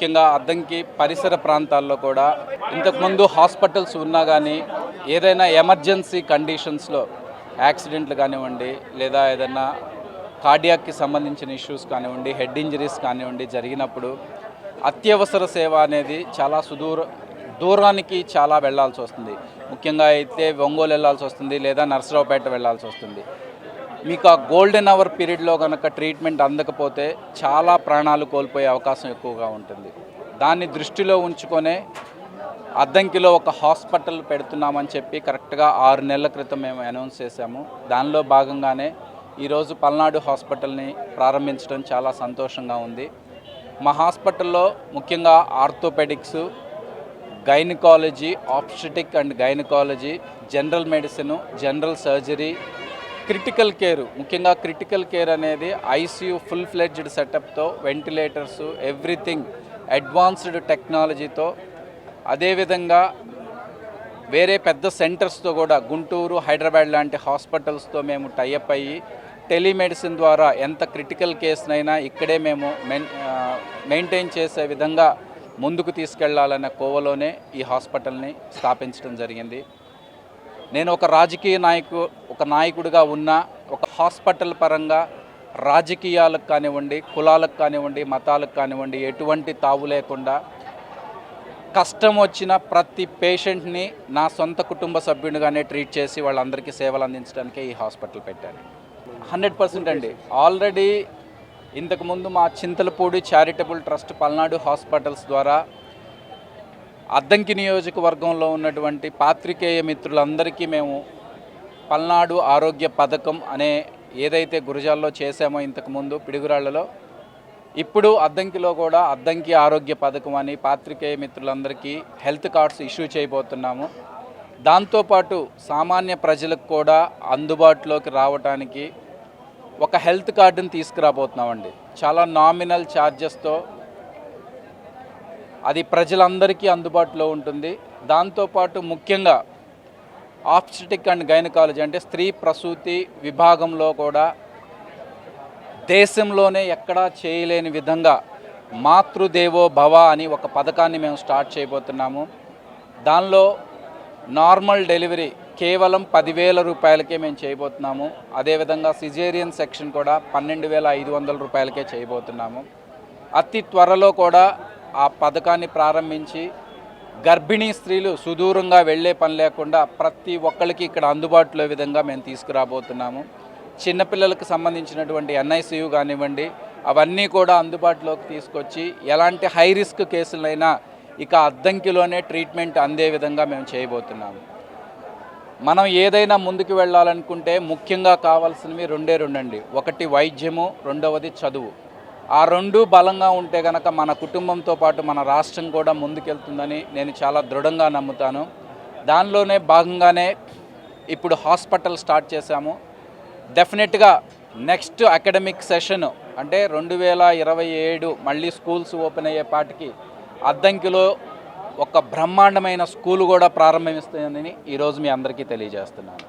ముఖ్యంగా అద్దంకి పరిసర ప్రాంతాల్లో కూడా ఇంతకుముందు హాస్పిటల్స్ ఉన్నా కానీ ఏదైనా ఎమర్జెన్సీ కండిషన్స్లో యాక్సిడెంట్లు కానివ్వండి, లేదా ఏదైనా కార్డియాక్కి సంబంధించిన ఇష్యూస్ కానివ్వండి, హెడ్ ఇంజరీస్ కానివ్వండి జరిగినప్పుడు అత్యవసర సేవ అనేది చాలా దూరానికి చాలా వెళ్లాల్సి వస్తుంది. ముఖ్యంగా అయితే ఒంగోలు వెళ్లాల్సి వస్తుంది, లేదా నర్సరావుపేట వెళ్లాల్సి వస్తుంది. మీకు ఆ గోల్డెన్ అవర్ పీరియడ్లో కనుక ట్రీట్మెంట్ అందకపోతే చాలా ప్రాణాలు కోల్పోయే అవకాశం ఎక్కువగా ఉంటుంది. దాన్ని దృష్టిలో ఉంచుకొనే అద్దంకిలో ఒక హాస్పిటల్ పెడుతున్నామని చెప్పి కరెక్ట్గా 6 నెలల క్రితం మేము అనౌన్స్ చేశాము. దానిలో భాగంగానే ఈరోజు పల్నాడు హాస్పిటల్ని ప్రారంభించడం చాలా సంతోషంగా ఉంది. మా హాస్పిటల్లో ముఖ్యంగా orthopaedics, gynaecology, obstetric and gynaecology, general medicine, general surgery, critical care, ముఖ్యంగా క్రిటికల్ కేర్ అనేది ఐసీయూ ఫుల్ ఫ్లెడ్జ్డ్ సెటప్తో, వెంటిలేటర్స్, ఎవ్రీథింగ్ అడ్వాన్స్డ్ టెక్నాలజీతో, అదేవిధంగా వేరే పెద్ద సెంటర్స్తో కూడా గుంటూరు, హైదరాబాద్ లాంటి హాస్పిటల్స్తో మేము టైఅప్ అయ్యి టెలిమెడిసిన్ ద్వారా ఎంత క్రిటికల్ కేసునైనా ఇక్కడే మేము మెయింటైన్ చేసే విధంగా ముందుకు తీసుకెళ్లాలన్న కోవలోనే ఈ హాస్పిటల్ని స్థాపించడం జరిగింది. నేను ఒక నాయకుడిగా ఉన్న ఒక హాస్పిటల్ పరంగా రాజకీయాలకు కానివ్వండి, కులాలకు కానివ్వండి, మతాలకు కానివ్వండి ఎటువంటి తావు లేకుండా కష్టం వచ్చిన ప్రతి పేషెంట్ని నా సొంత కుటుంబ సభ్యునిగానే ట్రీట్ చేసి వాళ్ళందరికీ సేవలు అందించడానికే ఈ హాస్పిటల్ పెట్టాను. 100% అండి. ఆల్రెడీ ఇంతకుముందు మా Chintalapudi charitable trust Palnadu hospitals ద్వారా అద్దంకి నియోజకవర్గంలో ఉన్నటువంటి పాత్రికేయ మిత్రులందరికీ మేము పల్నాడు ఆరోగ్య పథకం అనే ఏదైతే గురజాల్లో చేశామో ఇంతకుముందు పిడుగురాళ్లలో, ఇప్పుడు అద్దంకిలో కూడా అద్దంకి ఆరోగ్య పథకం అని పాత్రికేయ మిత్రులందరికీ హెల్త్ కార్డ్స్ ఇష్యూ చేయబోతున్నాము. దాంతోపాటు సామాన్య ప్రజలకు కూడా అందుబాటులోకి రావడానికి ఒక హెల్త్ కార్డుని తీసుకురాబోతున్నామండి. చాలా నామినల్ ఛార్జెస్తో అది ప్రజలందరికీ అందుబాటులో ఉంటుంది. దాంతోపాటు ముఖ్యంగా ఆబ్స్టెటిక్ అండ్ గైనకాలజీ అంటే స్త్రీ ప్రసూతి విభాగంలో కూడా దేశంలోనే ఎక్కడా చేయలేని విధంగా మాతృదేవో భవ అని ఒక పథకాన్ని మేము స్టార్ట్ చేయబోతున్నాము. దానిలో నార్మల్ డెలివరీ కేవలం 10,000 రూపాయలకే మేము చేయబోతున్నాము. అదేవిధంగా సిజేరియన్ సెక్షన్ కూడా 12,500 రూపాయలకే చేయబోతున్నాము. అతి త్వరలో కూడా ఆ పథకాన్ని ప్రారంభించి గర్భిణీ స్త్రీలు సుదూరంగా వెళ్ళే పని లేకుండా ప్రతి ఒక్కరికి ఇక్కడ అందుబాటులో విధంగా మేము తీసుకురాబోతున్నాము. చిన్నపిల్లలకు సంబంధించినటువంటి ఎన్ఐసియు కానివ్వండి అవన్నీ కూడా అందుబాటులోకి తీసుకొచ్చి ఎలాంటి హై రిస్క్ కేసులైనా ఇక అద్దంకిలోనే ట్రీట్మెంట్ అందే విధంగా మేము చేయబోతున్నాము. మనం ఏదైనా ముందుకు వెళ్ళాలనుకుంటే ముఖ్యంగా కావాల్సినవి రెండండి. ఒకటి వైద్యము, రెండవది చదువు. ఆ రెండు బలంగా ఉంటే కనుక మన కుటుంబంతో పాటు మన రాష్ట్రం కూడా ముందుకెళ్తుందని నేను చాలా దృఢంగా నమ్ముతాను. దానిలోనే భాగంగానే ఇప్పుడు హాస్పిటల్ స్టార్ట్ చేశాము. డెఫినెట్గా నెక్స్ట్ అకాడమిక్ సెషన్ అంటే 2027 మళ్ళీ స్కూల్స్ ఓపెన్ అయ్యేపాటికి అద్దంకిలో ఒక బ్రహ్మాండమైన స్కూల్ కూడా ప్రారంభిస్తుందని ఈరోజు మీ అందరికీ తెలియజేస్తున్నాను.